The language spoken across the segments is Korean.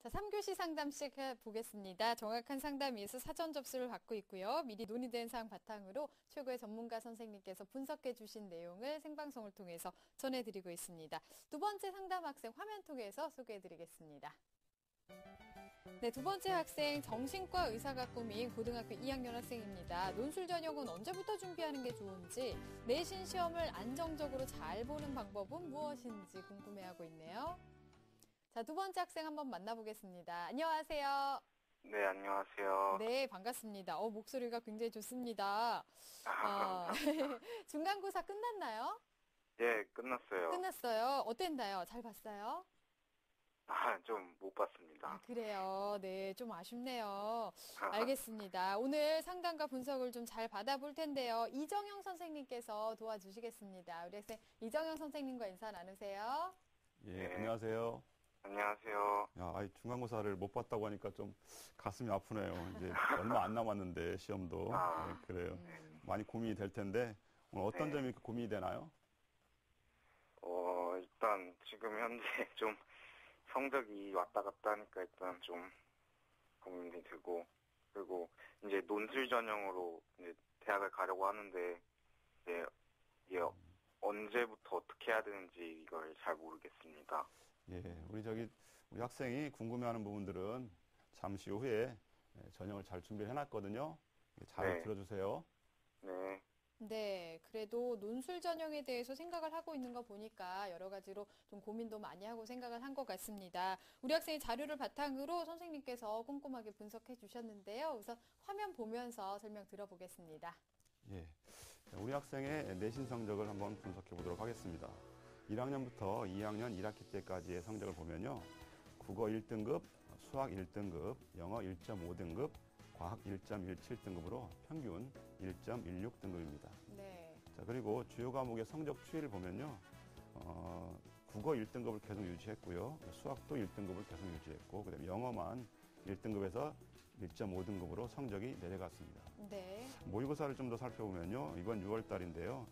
자, 3교시 상담 시작해 보겠습니다. 정확한 상담 위해서 사전 접수를 받고 있고요. 미리 논의된 사항 바탕으로 최고의 전문가 선생님께서 분석해 주신 내용을 생방송을 통해서 전해드리고 있습니다. 두 번째 상담 학생 화면 통해서 소개해 드리겠습니다. 네, 두 번째 학생 정신과 의사가 꿈인 고등학교 2학년 학생입니다. 논술 전형은 언제부터 준비하는 게 좋은지, 내신 시험을 안정적으로 잘 보는 방법은 무엇인지 궁금해하고 있네요. 자, 두 번째 학생 한번 만나보겠습니다. 안녕하세요. 네, 안녕하세요. 네, 반갑습니다. 목소리가 굉장히 좋습니다. 중간고사 끝났나요? 예, 끝났어요. 끝났어요. 어땠나요? 잘 봤어요? 좀 못 봤습니다. 그래요. 네, 좀 아쉽네요. 알겠습니다. 오늘 상담과 분석을 좀 잘 받아볼 텐데요. 이정영 선생님께서 도와주시겠습니다. 우리 학생 이정영 선생님과 인사 나누세요. 예, 네. 안녕하세요. 안녕하세요. 중간고사를 못 봤다고 하니까 좀 가슴이 아프네요. 이제 얼마 안 남았는데, 시험도. 네, 그래요. 많이 고민이 될 텐데, 오늘 어떤 점이 고민이 되나요? 일단 지금 현재 좀 성적이 왔다 갔다 하니까 일단 좀 고민이 되고, 그리고 이제 논술 전형으로 이제 대학을 가려고 하는데, 이게 언제부터 어떻게 해야 되는지 이걸 잘 모르겠습니다. 예, 우리 학생이 궁금해하는 부분들은 잠시 후에 전형을 잘 준비를 해놨거든요. 잘 들어주세요. 네. 네, 그래도 논술 전형에 대해서 생각을 하고 있는 거 보니까 여러 가지로 좀 고민도 많이 하고 생각을 한 것 같습니다. 우리 학생의 자료를 바탕으로 선생님께서 꼼꼼하게 분석해 주셨는데요. 우선 화면 보면서 설명 들어보겠습니다. 예, 우리 학생의 내신 성적을 한번 분석해 보도록 하겠습니다. 1학년부터 2학년 1학기 때까지의 성적을 보면요. 국어 1등급, 수학 1등급, 영어 1.5등급, 과학 1.17등급으로 평균 1.16등급입니다. 네. 자, 그리고 주요 과목의 성적 추이를 보면요. 국어 1등급을 계속 유지했고요. 수학도 1등급을 계속 유지했고, 그다음에 영어만 1등급에서 1.5등급으로 성적이 내려갔습니다. 네. 모의고사를 좀 더 살펴보면요. 이번 6월 달인데요.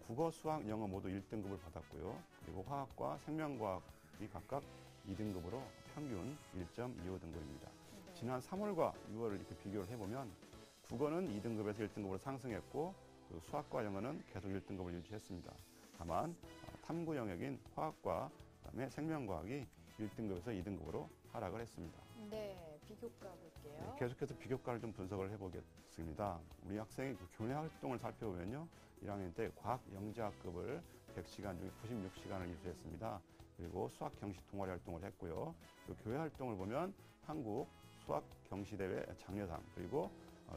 국어, 수학, 영어 모두 1등급을 받았고요. 그리고 화학과 생명과학이 각각 2등급으로 평균 1.25등급입니다. 네. 지난 3월과 6월을 이렇게 비교를 해보면 국어는 2등급에서 1등급으로 상승했고 그리고 수학과 영어는 계속 1등급을 유지했습니다. 다만 탐구 영역인 화학과 그다음에 생명과학이 1등급에서 2등급으로 하락을 했습니다. 네, 비교과 볼게요. 네, 계속해서 비교과를 좀 분석을 해보겠습니다. 우리 학생의 교내 활동을 살펴보면요. 1학년 때 과학 영재학급을 100시간 중에 96시간을 이수했습니다. 그리고 수학 경시 동아리 활동을 했고요. 그리고 교회 활동을 보면 한국 수학 경시대회 장려상 그리고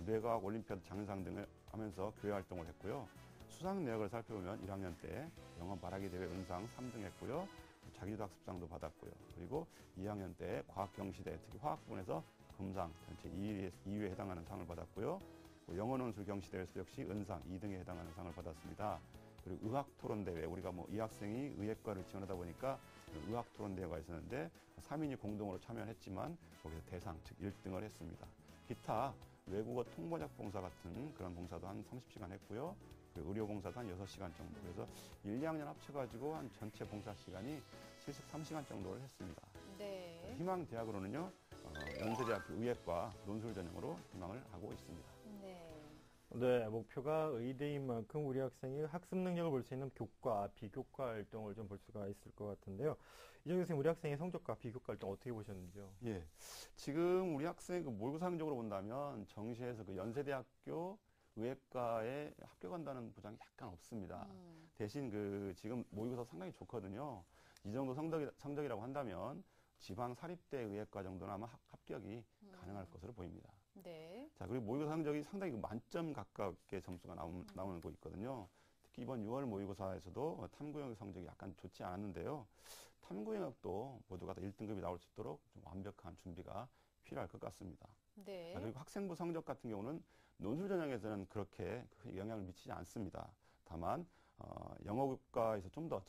뇌과학 올림피아드 장려상 등을 하면서 교회 활동을 했고요. 수상 내역을 살펴보면 1학년 때 영어 말하기 대회 은상 3등 했고요. 자기주도 학습상도 받았고요. 그리고 2학년 때 과학 경시대 특히 화학 부분에서 금상 전체 2위에 해당하는 상을 받았고요. 영어 논술 경시대회에서 역시 은상 2등에 해당하는 상을 받았습니다. 그리고 의학 토론 대회 우리가 이 학생이 의예과를 지원하다 보니까 의학 토론 대회가 있었는데 3인이 공동으로 참여했지만 거기서 대상 즉 1등을 했습니다. 기타 외국어 통번역 봉사 같은 그런 봉사도 한 30시간 했고요. 그리고 의료 봉사도 한 6시간 정도. 그래서 1, 2학년 합쳐가지고 한 전체 봉사 시간이 73시간 정도를 했습니다. 네. 희망 대학으로는요, 연세대학교 의예과 논술 전형으로 희망을 하고 있습니다. 네. 네, 목표가 의대인 만큼 우리 학생이 학습 능력을 볼 수 있는 교과, 비교과 활동을 좀 볼 수가 있을 것 같은데요. 이정희 선생님, 우리 학생의 성적과 비교과 활동 어떻게 보셨는지요? 예. 지금 우리 학생 모의고사 성적으로 본다면 정시에서 연세대학교 의예과에 합격한다는 보장이 약간 없습니다. 대신 지금 모의고사 상당히 좋거든요. 이 정도 성적이라고 한다면 지방 사립대 의예과 정도는 아마 합격이 가능할 것으로 보입니다. 네. 자, 그리고 모의고사 성적이 상당히 만점 가깝게 점수가 나오고 있거든요. 특히 이번 6월 모의고사에서도 탐구영역 성적이 약간 좋지 않았는데요. 탐구영역도 모두가 다 1등급이 나올 수 있도록 좀 완벽한 준비가 필요할 것 같습니다. 네. 자, 그리고 학생부 성적 같은 경우는 논술 전형에서는 그렇게 영향을 미치지 않습니다. 다만 영어국가에서 좀 더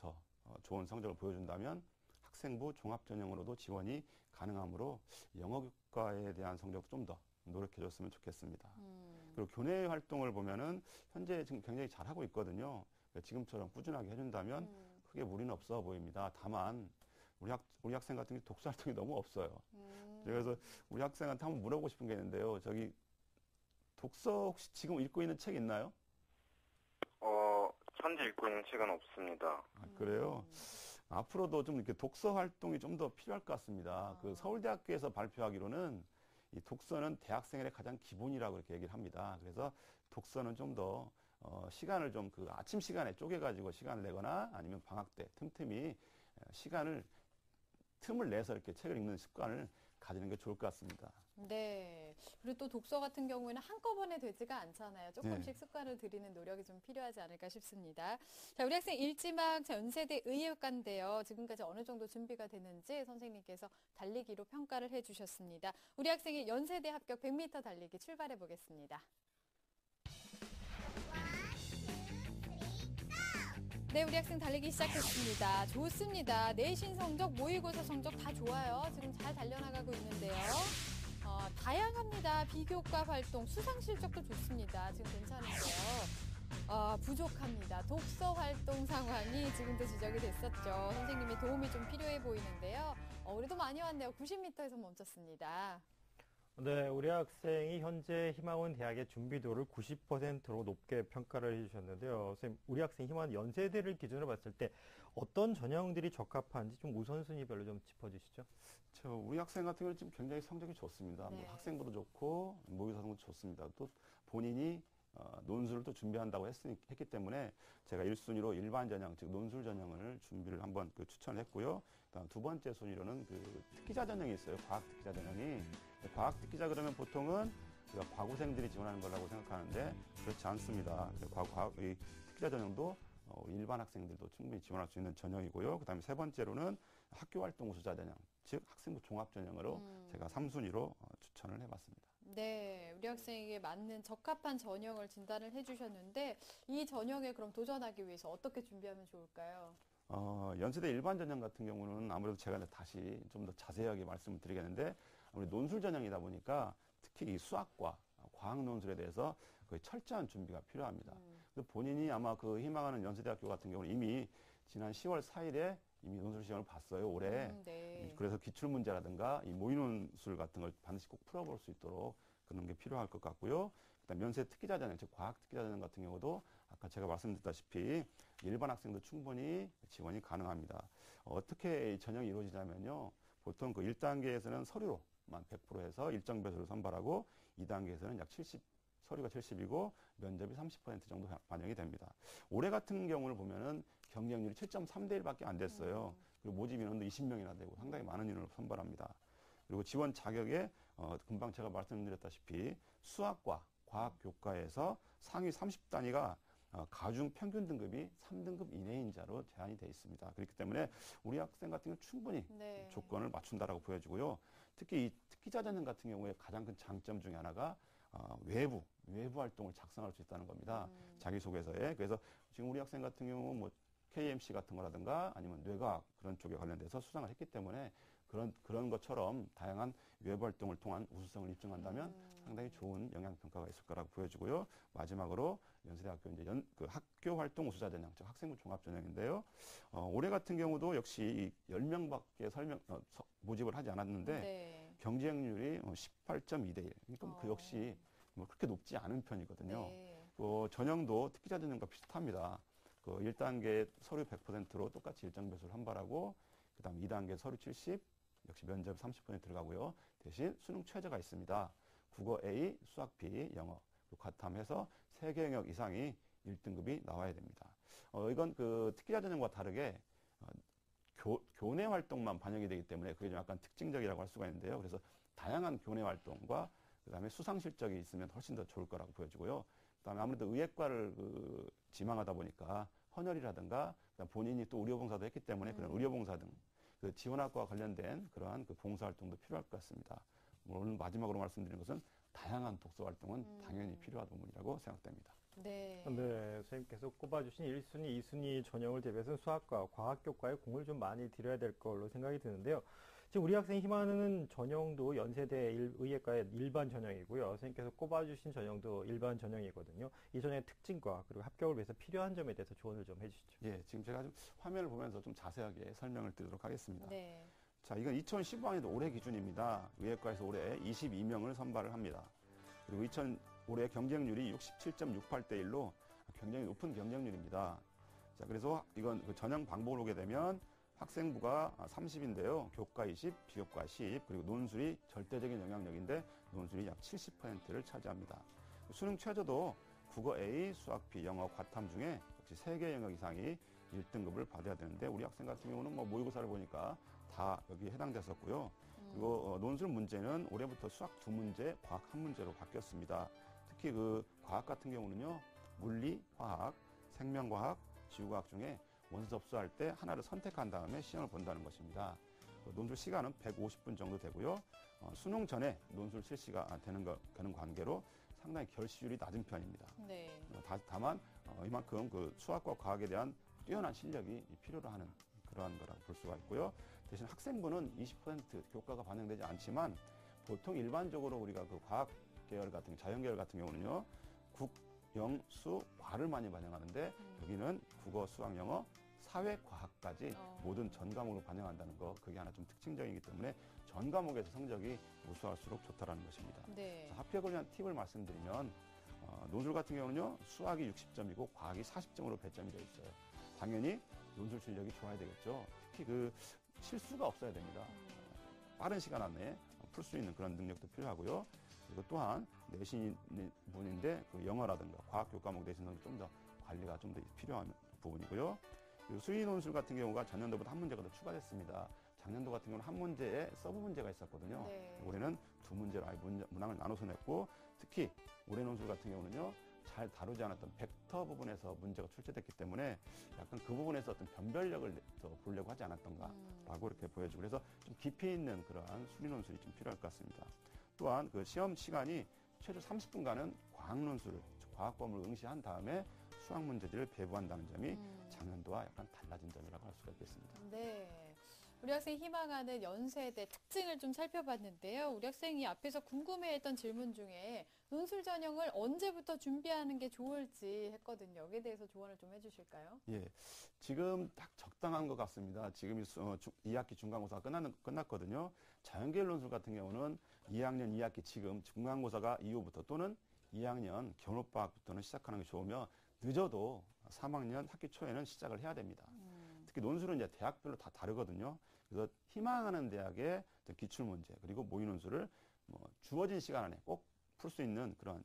좋은 성적을 보여준다면 학생부 종합 전형으로도 지원이 가능하므로 영어국가에 대한 성적도 좀 더 노력해줬으면 좋겠습니다. 그리고 교내 활동을 보면은 현재 지금 굉장히 잘하고 있거든요. 지금처럼 꾸준하게 해준다면 크게 무리는 없어 보입니다. 다만 우리 학생 같은 게 독서 활동이 너무 없어요. 그래서 우리 학생한테 한번 물어보고 싶은 게 있는데요. 저기 독서 혹시 지금 읽고 있는 책 있나요? 현재 읽고 있는 책은 없습니다. 아, 그래요? 앞으로도 좀 이렇게 독서 활동이 좀 더 필요할 것 같습니다. 그 서울대학교에서 발표하기로는 이 독서는 대학생의 가장 기본이라고 이렇게 얘기를 합니다. 그래서 독서는 좀 더 시간을 좀 그 아침 시간에 쪼개가지고 시간을 내거나 아니면 방학 때 틈틈이 틈을 내서 이렇게 책을 읽는 습관을 가지는 게 좋을 것 같습니다. 네. 그리고 또 독서 같은 경우에는 한꺼번에 되지가 않잖아요. 조금씩 네. 습관을 들이는 노력이 좀 필요하지 않을까 싶습니다. 자, 우리 학생 일지망 연세대 의예과인데요. 지금까지 어느 정도 준비가 됐는지 선생님께서 달리기로 평가를 해주셨습니다. 우리 학생이 연세대 합격 100m 달리기 출발해 보겠습니다. 네, 우리 학생 달리기 시작했습니다. 좋습니다. 내신 성적, 모의고사 성적 다 좋아요. 지금 잘 달려나가고 있는데요. 다양합니다. 비교과 활동, 수상 실적도 좋습니다. 지금 괜찮은데요. 부족합니다. 독서 활동 상황이 지금도 지적이 됐었죠. 선생님의 도움이 좀 필요해 보이는데요. 그래도 많이 왔네요. 90m에서 멈췄습니다. 네, 우리 학생이 현재 희망원 대학의 준비도를 90%로 높게 평가를 해주셨는데요. 선생님, 우리 학생 희망원 연세대를 기준으로 봤을 때 어떤 전형들이 적합한지 좀 우선순위별로 좀 짚어주시죠. 우리 학생 같은 경우는 지금 굉장히 성적이 좋습니다. 네. 뭐 학생부도 좋고 모의고사 성적도 좋습니다. 또 본인이 논술을 또 준비한다고 했기 때문에 제가 1순위로 일반 전형, 즉 논술 전형을 준비를 한번 추천을 했고요. 그다음 두 번째 순위로는 특기자 전형이 있어요. 과학 특기자 전형이. 과학 특기자 그러면 보통은 우리가 과고생들이 지원하는 거라고 생각하는데 그렇지 않습니다. 이 특기자 전형도 일반 학생들도 충분히 지원할 수 있는 전형이고요. 그다음에 세 번째로는 학교활동 우수자 전형, 즉 학생부 종합 전형으로 제가 3순위로 추천을 해봤습니다. 네, 우리 학생에게 맞는 적합한 전형을 진단을 해주셨는데 이 전형에 그럼 도전하기 위해서 어떻게 준비하면 좋을까요? 연세대 일반 전형 같은 경우는 아무래도 제가 다시 좀 더 자세하게 말씀을 드리겠는데 아무래도 논술 전형이다 보니까 특히 이 수학과 과학 논술에 대해서 거의 철저한 준비가 필요합니다. 그래서 본인이 아마 희망하는 연세대학교 같은 경우는 이미 지난 10월 4일에 이미 논술 시험을 봤어요, 올해. 네. 그래서 기출문제라든가 이 모의논술 같은 걸 반드시 꼭 풀어볼 수 있도록 그런 게 필요할 것 같고요. 그다음 연세 특기자 전형, 즉 과학 특기자 전형 같은 경우도 아까 제가 말씀드렸다시피 일반 학생도 충분히 지원이 가능합니다. 어떻게 전형이 이루어지냐면요. 보통 1단계에서는 서류로만 100% 해서 일정 배수를 선발하고 2단계에서는 약 70, 서류가 70이고 면접이 30% 정도 반영이 됩니다. 올해 같은 경우를 보면은 경쟁률이 7.3대 1밖에 안 됐어요. 그리고 모집 인원도 20명이나 되고 상당히 많은 인원을 선발합니다. 그리고 지원 자격에 금방 제가 말씀드렸다시피 수학과 과학 교과에서 상위 30단위가 가중 평균 등급이 3등급 이내인 자로 제한이 되어 있습니다. 그렇기 때문에 우리 학생 같은 경우는 충분히 네. 조건을 맞춘다라고 보여지고요. 특히 이 특기자 전형 같은 경우에 가장 큰 장점 중에 하나가 외부 활동을 작성할 수 있다는 겁니다. 자기소개서에. 그래서 지금 우리 학생 같은 경우 뭐 KMC 같은 거라든가 아니면 뇌과학 그런 쪽에 관련돼서 수상을 했기 때문에 그런 것처럼 다양한 외부 활동을 통한 우수성을 입증한다면 상당히 좋은 영향평가가 있을 거라고 보여지고요. 마지막으로 연세대학교 이제 학교 활동 우수자 전형, 즉 학생부 종합 전형인데요. 올해 같은 경우도 역시 10명밖에 모집을 하지 않았는데 네. 경쟁률이 18.2대 1. 그러니까 그 역시 뭐 그렇게 높지 않은 편이거든요. 네. 전형도 특기자 전형과 비슷합니다. 1단계 서류 100%로 똑같이 일정 배수를 선발하고 그다음 2단계 서류 70, 역시 면접 30% 들어가고요. 대신 수능 최저가 있습니다. 국어 A, 수학 B, 영어 과탐해서 3개 영역 이상이 1등급이 나와야 됩니다. 이건 특기자 전형과 다르게 교내 활동만 반영이 되기 때문에 그게 좀 약간 특징적이라고 할 수가 있는데요. 그래서 다양한 교내 활동과 그다음에 수상 실적이 있으면 훨씬 더 좋을 거라고 보여지고요. 그다음에 아무래도 의예과를 지망하다 보니까 헌혈이라든가 본인이 또 의료봉사도 했기 때문에 그런 의료봉사 등 지원학과 관련된 그러한 봉사 활동도 필요할 것 같습니다. 오늘 마지막으로 말씀드린 것은 다양한 독서 활동은 당연히 필요한 부분이라고 생각됩니다. 네. 네, 선생님께서 꼽아주신 1순위, 2순위 전형을 대비해서 수학과 과학교과에 공을 좀 많이 들여야 될 걸로 생각이 드는데요. 지금 우리 학생이 희망하는 전형도 연세대 의예과의 일반 전형이고요. 선생님께서 꼽아주신 전형도 일반 전형이거든요. 이 전형의 특징과 그리고 합격을 위해서 필요한 점에 대해서 조언을 좀 해주시죠. 예, 지금 제가 좀 화면을 보면서 좀 자세하게 설명을 드리도록 하겠습니다. 네. 자, 이건 2015학년도 올해 기준입니다. 의예과에서 올해 22명을 선발을 합니다. 그리고 올해 경쟁률이 67.68대 1로 굉장히 높은 경쟁률입니다. 자, 그래서 이건 그 전형 방법을 보게 되면 학생부가 30인데요. 교과 20, 비교과 10, 그리고 논술이 절대적인 영향력인데 논술이 약 70%를 차지합니다. 수능 최저도 국어 A, 수학 B, 영어, 과탐 중에 역시 3개 영역 이상이 1등급을 받아야 되는데 우리 학생 같은 경우는 뭐 모의고사를 보니까 다 여기에 해당됐었고요. 그리고 논술 문제는 올해부터 수학 2문제, 과학 1문제로 바뀌었습니다. 특히 그 과학 같은 경우는요. 물리, 화학, 생명과학, 지구과학 중에 원서 접수할 때 하나를 선택한 다음에 시험을 본다는 것입니다. 논술 시간은 150분 정도 되고요. 수능 전에 논술 실시가 되는 관계로 상당히 결시율이 낮은 편입니다. 네. 다만 이만큼 그 수학과 과학에 대한 뛰어난 실력이 필요로 하는 그러한 거라고 볼 수가 있고요. 대신 학생부는 20% 교과가 반영되지 않지만 보통 일반적으로 우리가 그 과학 계열 같은 자연 계열 같은 경우는요. 국, 영, 수, 과를 많이 반영하는데 여기는 국어, 수학, 영어, 사회, 과학까지 모든 전 과목을 반영한다는 거 그게 하나 좀 특징적이기 때문에 전 과목에서 성적이 우수할수록 좋다라는 것입니다. 네. 자, 합격을 위한 팁을 말씀드리면 논술 같은 경우는요. 수학이 60점이고 과학이 40점으로 배점이 되어 있어요. 당연히 논술 실력이 좋아야 되겠죠. 특히 그 실수가 없어야 됩니다. 빠른 시간 안에 풀 수 있는 그런 능력도 필요하고요. 그리고 또한 내신 부분인데 그 영어라든가 과학 교과목 내신은 좀 더 관리가 좀 더 필요한 부분이고요. 그리고 수의 논술 같은 경우가 전년도보다 한 문제가 더 추가됐습니다. 작년도 같은 경우는 한 문제에 서브 문제가 있었거든요. 네. 올해는 2문제로 아예 문항을 나눠서 냈고 특히 올해 논술 같은 경우는요. 잘 다루지 않았던 벡터 부분에서 문제가 출제됐기 때문에 약간 그 부분에서 어떤 변별력을 더 보려고 하지 않았던가라고 이렇게 보여지고 그래서 좀 깊이 있는 그러한 수리 논술이 좀 필요할 것 같습니다. 또한 그 시험 시간이 최소 30분간은 과학 논술, 과학 과목을 응시한 다음에 수학 문제들을 배부한다는 점이 작년도와 약간 달라진 점이라고 할 수가 있겠습니다. 네. 우리 학생이 희망하는 연세대 특징을 좀 살펴봤는데요. 우리 학생이 앞에서 궁금해했던 질문 중에 논술 전형을 언제부터 준비하는 게 좋을지 했거든요. 여기에 대해서 조언을 좀 해주실까요? 예, 지금 딱 적당한 것 같습니다. 지금이 2학기 중간고사가 끝났거든요. 자연계열 논술 같은 경우는 2학년 2학기 지금 중간고사가 이후부터 또는 2학년 겨울방학부터는 시작하는 게 좋으며 늦어도 3학년 학기 초에는 시작을 해야 됩니다. 특히 논술은 이제 대학별로 다 다르거든요. 그래서 희망하는 대학의 기출문제 그리고 모의 논술을 주어진 시간 안에 꼭 풀 수 있는 그런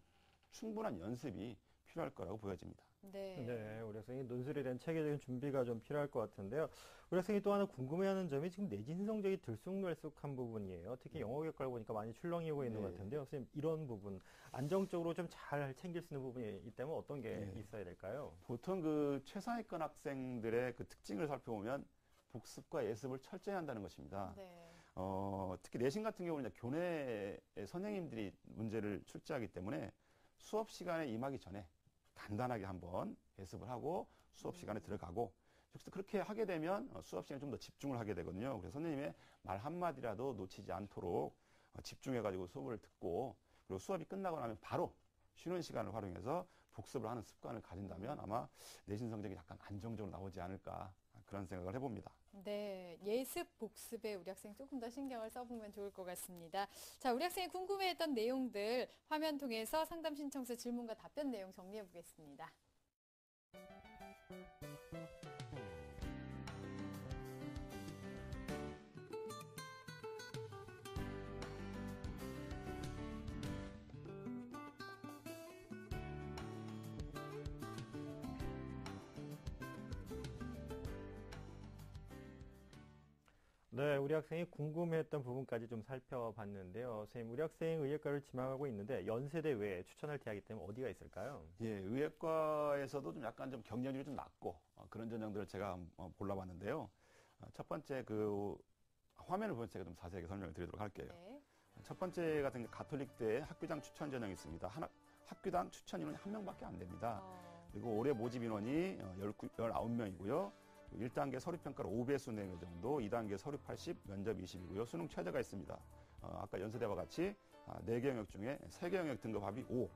충분한 연습이 필요할 거라고 보여집니다. 네. 네, 우리 학생이 논술에 대한 체계적인 준비가 좀 필요할 것 같은데요. 우리 학생이 또 하나 궁금해하는 점이 지금 내신 성적이 들쑥날쑥한 부분이에요. 특히 영어 교과를 보니까 많이 출렁이고 있는 것 같은데요. 선생님, 이런 부분 안정적으로 좀 잘 챙길 수 있는 부분이 있다면 어떤 게 있어야 될까요? 보통 그 최상위권 학생들의 그 특징을 살펴보면 복습과 예습을 철저히 한다는 것입니다. 네. 특히 내신 같은 경우는 이제 교내 선생님들이 문제를 출제하기 때문에 수업 시간에 임하기 전에 간단하게 한번 예습을 하고 수업 시간에 들어가고 역시 그렇게 하게 되면 수업 시간에 좀 더 집중을 하게 되거든요. 그래서 선생님의 말 한마디라도 놓치지 않도록 집중해가지고 수업을 듣고 그리고 수업이 끝나고 나면 바로 쉬는 시간을 활용해서 복습을 하는 습관을 가진다면 아마 내신 성적이 약간 안정적으로 나오지 않을까 그런 생각을 해봅니다. 네, 예습, 복습에 우리 학생 조금 더 신경을 써보면 좋을 것 같습니다. 자, 우리 학생이 궁금해했던 내용들 화면 통해서 상담 신청서 질문과 답변 내용 정리해 보겠습니다. 네, 우리 학생이 궁금했던 부분까지 좀 살펴봤는데요. 선생님, 우리 학생 의예과를 지망하고 있는데 연세대 외에 추천할 대학이 있다면 어디가 있을까요? 예, 의예과에서도 좀 약간 좀 경쟁률이 좀 낮고 그런 전형들을 제가 골라봤는데요. 첫 번째 그 화면을 보면 제가 좀 자세하게 설명을 드리도록 할게요. 네. 첫 번째 같은 게 가톨릭대 학교장 추천 전형이 있습니다. 학교당 추천 인원이 1명밖에 안 됩니다. 그리고 올해 모집 인원이 19명이고요. 1단계 서류평가를 5배수 내외 정도, 2단계 서류 80, 면접 20이고요. 수능 최저가 있습니다. 아까 연세대와 같이 4개 영역 중에 3개 영역 등급 합이 5.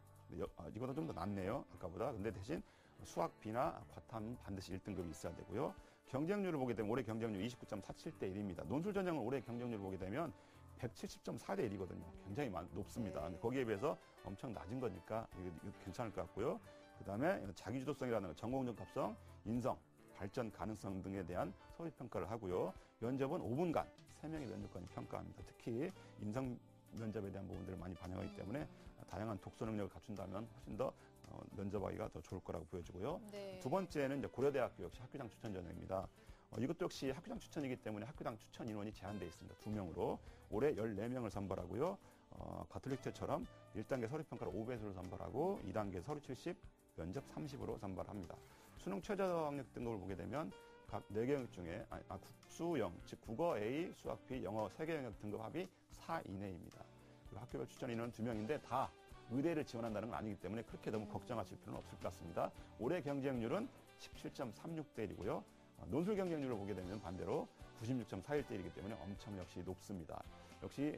이거는 좀 더 낫네요. 아까보다. 근데 대신 수학 B나 과탐 반드시 1등급이 있어야 되고요. 경쟁률을 보게 되면 올해 경쟁률 29.47대 1입니다. 논술 전형을 올해 경쟁률을 보게 되면 170.4대 1이거든요. 굉장히 높습니다. 네. 거기에 비해서 엄청 낮은 거니까 이거 괜찮을 것 같고요. 그다음에 자기주도성이라는 건 전공정답성, 인성, 발전 가능성 등에 대한 서류 평가를 하고요. 면접은 5분간 3명의 면접관이 평가합니다. 특히 인성 면접에 대한 부분들을 많이 반영하기 때문에 다양한 독서 능력을 갖춘다면 훨씬 더 면접하기가 더 좋을 거라고 보여지고요. 네. 두 번째는 이제 고려대학교 역시 학교장 추천 전형입니다. 이것도 역시 학교장 추천이기 때문에 학교장 추천 인원이 제한되어 있습니다. 2명으로 올해 14명을 선발하고요. 가톨릭대처럼 1단계 서류 평가를 5배수로 선발하고 2단계 서류 70, 면접 30으로 선발합니다. 수능 최저 학력 등급을 보게 되면 각 4개 영역 중에 국수영, 즉 국어 A, 수학 B, 영어 3개 영역 등급 합이 4 이내입니다. 학교별 추천 인원은 2명인데 다 의대를 지원한다는 건 아니기 때문에 그렇게 너무 걱정하실 필요는 없을 것 같습니다. 올해 경쟁률은 17.36대 1이고요. 논술 경쟁률을 보게 되면 반대로 96.41대 1이기 때문에 엄청 역시 높습니다. 역시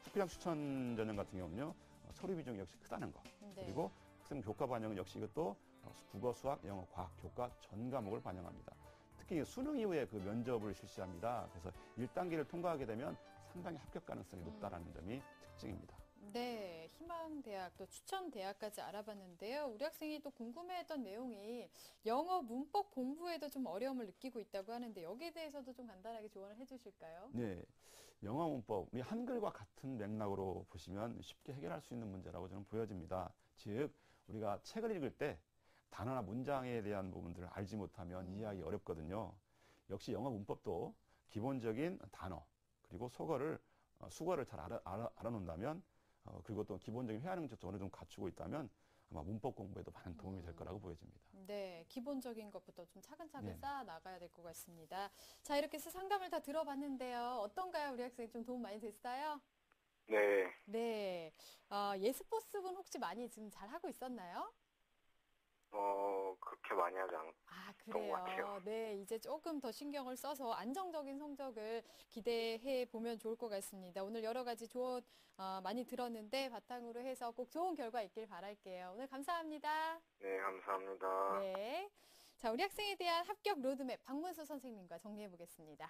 학교장 추천 전형 같은 경우는요. 서류 비중이 역시 크다는 거. 네. 그리고 학생 교과 반영은 역시 이것도 국어, 수학, 영어, 과학, 교과 전 과목을 반영합니다. 특히 수능 이후에 그 면접을 실시합니다. 그래서 1단계를 통과하게 되면 상당히 합격 가능성이 높다라는 점이 특징입니다. 네, 희망대학 또 추천대학까지 알아봤는데요. 우리 학생이 또 궁금해했던 내용이 영어 문법 공부에도 좀 어려움을 느끼고 있다고 하는데 여기에 대해서도 좀 간단하게 조언을 해주실까요? 네, 영어 문법, 우리 한글과 같은 맥락으로 보시면 쉽게 해결할 수 있는 문제라고 저는 보여집니다. 즉, 우리가 책을 읽을 때 단어나 문장에 대한 부분들을 알지 못하면 이해하기 어렵거든요. 역시 영어 문법도 기본적인 단어, 그리고 수거를 잘 알아놓는다면 그리고 또 기본적인 회화 능력도 어느 정도 갖추고 있다면 아마 문법 공부에도 많은 도움이 될 거라고 보여집니다. 네, 기본적인 것부터 좀 차근차근 네. 쌓아 나가야 될 것 같습니다. 자, 이렇게 해서 상담을 다 들어봤는데요. 어떤가요? 우리 학생 좀 도움 많이 됐어요? 네. 네, 예스포스분 혹시 많이 지금 잘 하고 있었나요? 그렇게 많이 하지 않았던 아, 것 같아요. 그래요. 네, 이제 조금 더 신경을 써서 안정적인 성적을 기대해 보면 좋을 것 같습니다. 오늘 여러 가지 조언 많이 들었는데 바탕으로 해서 꼭 좋은 결과 있길 바랄게요. 오늘 감사합니다. 네, 감사합니다. 네. 자, 우리 학생에 대한 합격 로드맵 박문수 선생님과 정리해 보겠습니다.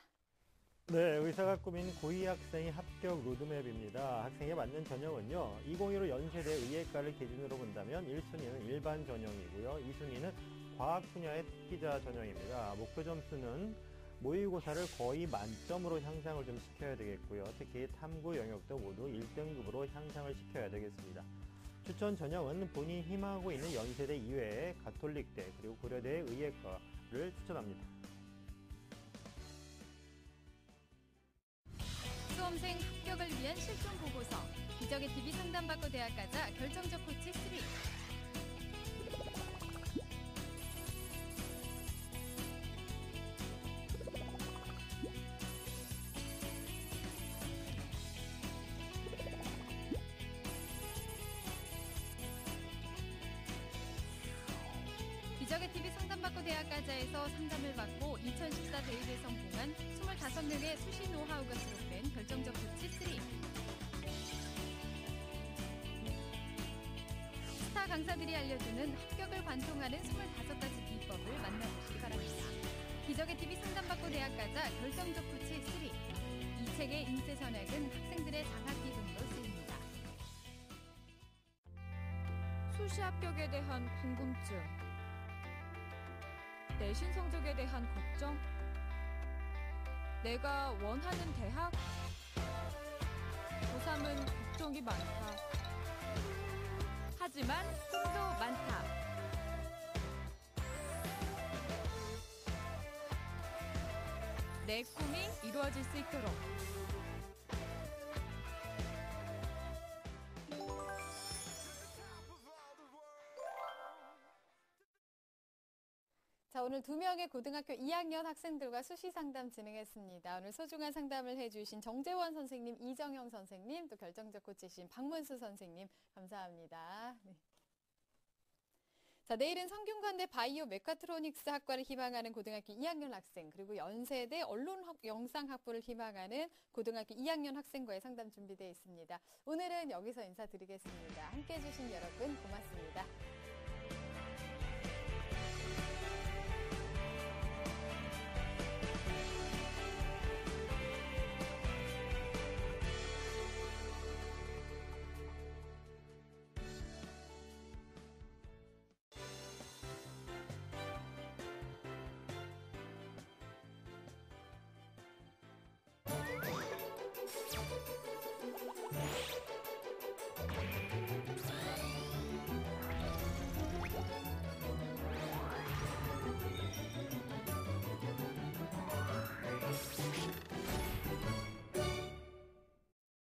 네, 의사가 꾸민 고2 학생의 합격 로드맵입니다. 학생에 맞는 전형은요, 2015 연세대 의예과를 기준으로 본다면 1순위는 일반 전형이고요, 2순위는 과학 분야의 특기자 전형입니다. 목표 점수는 모의고사를 거의 만점으로 향상을 좀 시켜야 되겠고요. 특히 탐구 영역도 모두 1등급으로 향상을 시켜야 되겠습니다. 추천 전형은 본인이 희망하고 있는 연세대 이외에 가톨릭대 그리고 고려대 의예과를 추천합니다. 수험생 합격을 위한 실전 보고서 기적의 TV 상담받고 대학 가자 결정적 코치 3. 기적의 TV 상담받고 대학 가자에서 상담을 받고 2014 대입에 성공한 25명의 수시 노하우가 수록된 결정적 코치 3. 스타 강사들이 알려주는 합격을 관통하는 25가지 비법을 만나보시기 바랍니다. 기적의 TV 상담받고 대학 가자 결정적 코치 3. 이 책의 인쇄 전액은 학생들의 장학 기금으로 쓰입니다. 수시 합격에 대한 궁금증, 내신 성적에 대한 걱정, 내가 원하는 대학, 고3은 걱정이 많다. 하지만 꿈도 많다. 내 꿈이 이루어질 수 있도록. 자, 오늘 2명의 고등학교 2학년 학생들과 수시 상담 진행했습니다. 오늘 소중한 상담을 해주신 정재원 선생님, 이정영 선생님, 또 결정적 코치신 박문수 선생님, 감사합니다. 네. 자, 내일은 성균관대 바이오 메카트로닉스 학과를 희망하는 고등학교 2학년 학생, 그리고 연세대 언론영상학부를 희망하는 고등학교 2학년 학생과의 상담 준비되어 있습니다. 오늘은 여기서 인사드리겠습니다. 함께해 주신 여러분 고맙습니다.